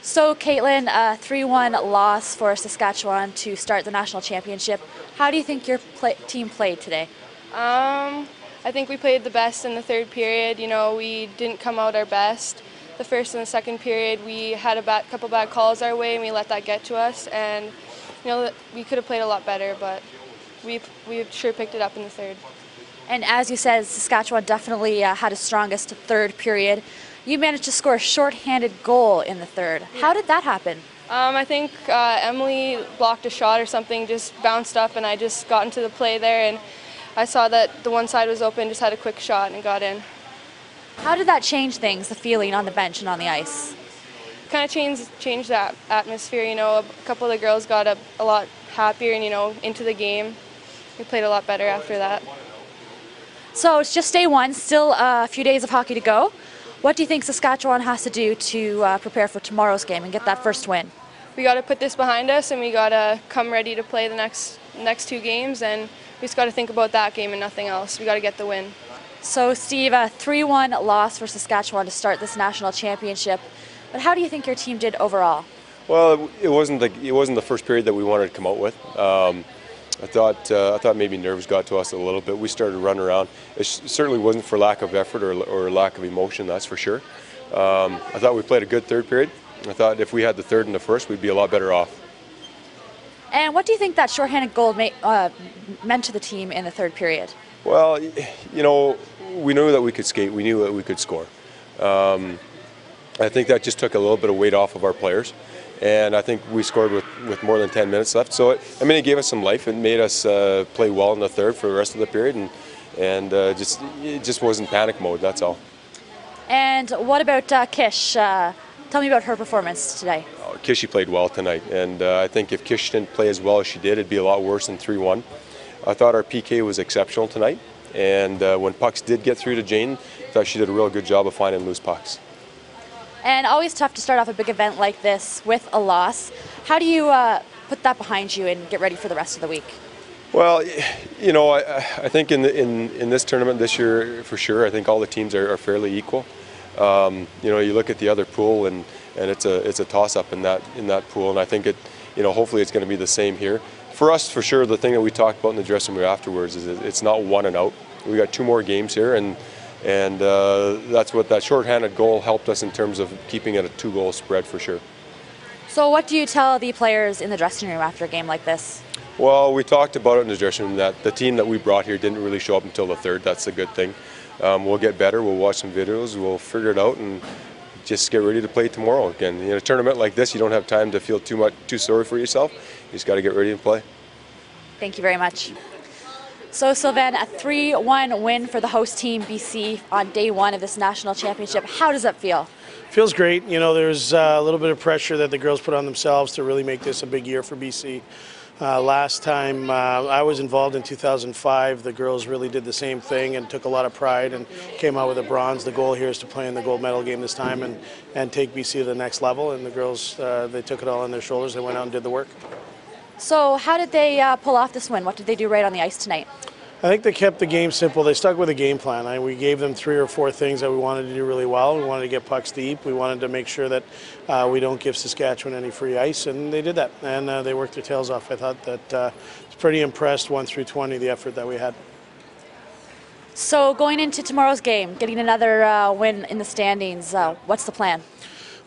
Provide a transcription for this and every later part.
So, Caitlin, a 3-1 loss for Saskatchewan to start the national championship. How do you think your team played today? I think we played the best in the third period. You know, we didn't come out our best. The first and the second period, we had a couple bad calls our way, and we let that get to us. And you know, we could have played a lot better, but we sure picked it up in the third. And as you said, Saskatchewan definitely had a strongest third period. You managed to score a shorthanded goal in the third. Yeah. How did that happen? I think Emily blocked a shot or something, just bounced up, and I just got into the play there, and I saw that the one side was open, just had a quick shot and got in. How did that change things, the feeling on the bench and on the ice? Kind of changed that atmosphere. You know, a couple of the girls got a lot happier and, you know, into the game. We played a lot better after that. So it's just day one, still a few days of hockey to go. What do you think Saskatchewan has to do to prepare for tomorrow's game and get that first win? We got to put this behind us, and we got to come ready to play the next two games, and we just got to think about that game and nothing else. We got to get the win. So, Steve, a 3-1 loss for Saskatchewan to start this national championship. But how do you think your team did overall? Well, it wasn't the first period that we wanted to come out with. I thought maybe nerves got to us a little bit. We started running around. It certainly wasn't for lack of effort or lack of emotion, that's for sure. I thought we played a good third period. I thought if we had the third and the first, we'd be a lot better off. And what do you think that shorthanded goal meant to the team in the third period? Well, you know, we knew that we could skate. We knew that we could score. I think that just took a little bit of weight off of our players. And I think we scored with more than 10 minutes left. So, it gave us some life. It made us play well in the third for the rest of the period. And it just wasn't panic mode, that's all. And what about Kish? Tell me about her performance today. Kish played well tonight. And I think if Kish didn't play as well as she did, it'd be a lot worse than 3-1. I thought our PK was exceptional tonight. And when pucks did get through to Jane, I thought she did a real good job of finding loose pucks. And always tough to start off a big event like this with a loss. How do you put that behind you and get ready for the rest of the week? Well, you know, I think in this tournament this year, for sure, I think all the teams are fairly equal. You know, you look at the other pool, and it's a toss-up in that pool, and I think hopefully it's going to be the same here. For us, for sure, the thing that we talked about in the dressing room afterwards is it's not one and out. We got 2 more games here, and that's what that shorthanded goal helped us in terms of keeping it a 2-goal spread for sure. So what do you tell the players in the dressing room after a game like this? Well, we talked about it in the dressing room that the team that we brought here didn't really show up until the third. That's a good thing. We'll get better. We'll watch some videos. We'll figure it out and just get ready to play tomorrow. Again, in a tournament like this, you don't have time to feel too sorry for yourself. You just got to get ready and play. Thank you very much. So, Sylvain, a 3-1 win for the host team, BC, on day one of this national championship. How does that feel? Feels great. You know, there's a little bit of pressure that the girls put on themselves to really make this a big year for BC. Last time I was involved in 2005, the girls really did the same thing and took a lot of pride and came out with a bronze. The goal here is to play in the gold medal game this time and take BC to the next level. And the girls, they took it all on their shoulders. They went out and did the work. So how did they pull off this win? What did they do right on the ice tonight? I think they kept the game simple. They stuck with a game plan. We gave them 3 or 4 things that we wanted to do really well. We wanted to get pucks deep. We wanted to make sure that we don't give Saskatchewan any free ice, and they did that. And they worked their tails off. I thought that I was pretty impressed 1 through 20, the effort that we had. So going into tomorrow's game, getting another win in the standings, what's the plan?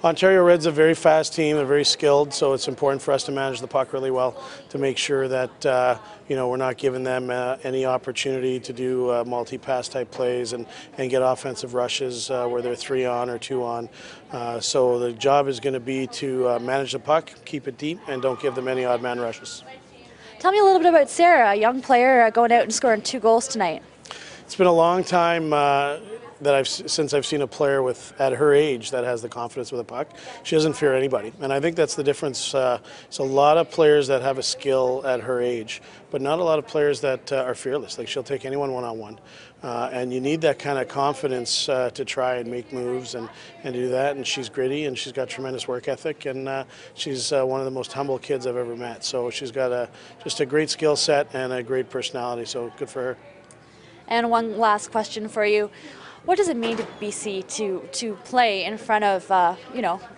Ontario Red's a very fast team. They're very skilled, so it's important for us to manage the puck really well to make sure that we're not giving them any opportunity to do multi-pass type plays and get offensive rushes where they're 3 on or 2 on. So the job is going to be to manage the puck, keep it deep, and don't give them any odd man rushes. Tell me a little bit about Sarah, a young player going out and scoring 2 goals tonight. It's been a long time since I've seen a player at her age that has the confidence with a puck. She doesn't fear anybody, and I think that's the difference. It's a lot of players that have a skill at her age, but not a lot of players that are fearless. Like, she'll take anyone one-on-one, and you need that kind of confidence to try and make moves and do that. And she's gritty, and she's got tremendous work ethic, and she's one of the most humble kids I've ever met. So she's got just a great skill set and a great personality. So good for her. And one last question for you. What does it mean to BC to play in front of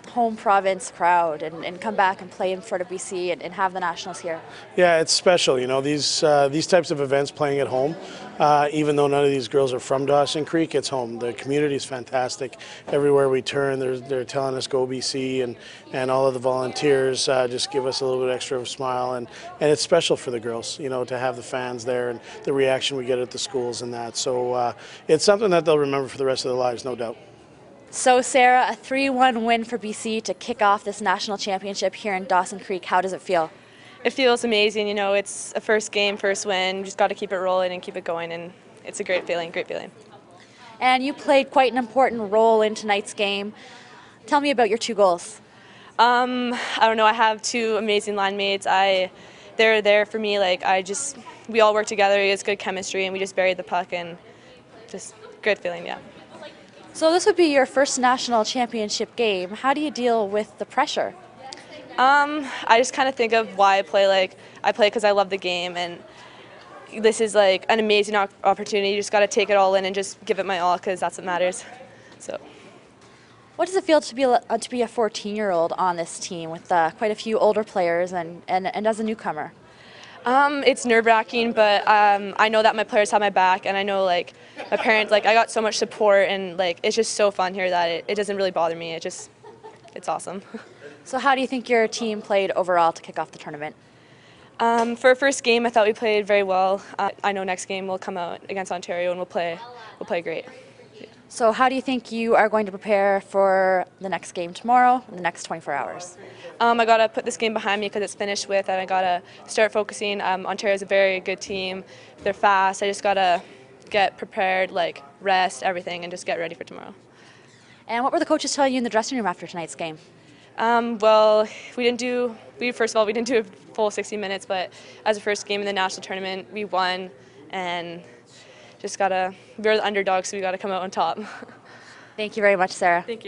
home province crowd and come back and play in front of BC and have the Nationals here? Yeah, it's special. You know, these types of events playing at home, even though none of these girls are from Dawson Creek, it's home. The community is fantastic. Everywhere we turn, they're telling us go BC, and all of the volunteers just give us a little bit extra of a smile, and it's special for the girls, you know, to have the fans there and the reaction we get at the schools and that. So it's something that they'll remember for the rest of their lives, no doubt. So Sarah, a 3-1 win for BC to kick off this national championship here in Dawson Creek. How does it feel? It feels amazing. You know, it's a first game, first win. You just got to keep it rolling and keep it going, and it's a great feeling, great feeling. And you played quite an important role in tonight's game. Tell me about your 2 goals. I don't know. I have 2 amazing line mates. They're there for me. Like we all work together. It's good chemistry, and we just buried the puck, and just good feeling. Yeah. So this would be your first national championship game. How do you deal with the pressure? I just kind of think of why I play. Like, I play because I love the game, and this is like an amazing opportunity. You just got to take it all in and just give it my all, because that's what matters. So, what does it feel to be a 14-year-old on this team with quite a few older players and as a newcomer? It's nerve-wracking, but I know that my players have my back, and I know like my parents. Like, I got so much support, and like it's just so fun here that it doesn't really bother me. It's awesome. So how do you think your team played overall to kick off the tournament? For our first game, I thought we played very well. I know next game we'll come out against Ontario and we'll play great. Yeah. So how do you think you are going to prepare for the next game tomorrow, in the next 24 hours? I got to put this game behind me because it's finished with, and I got to start focusing. Ontario's a very good team. They're fast. I just got to get prepared, like rest, everything, and just get ready for tomorrow. And what were the coaches telling you in the dressing room after tonight's game? Well, first of all, we didn't do a full 60 minutes, but as a first game in the national tournament, we won, and we're the underdogs, so we got to come out on top. Thank you very much, Sarah. Thank you.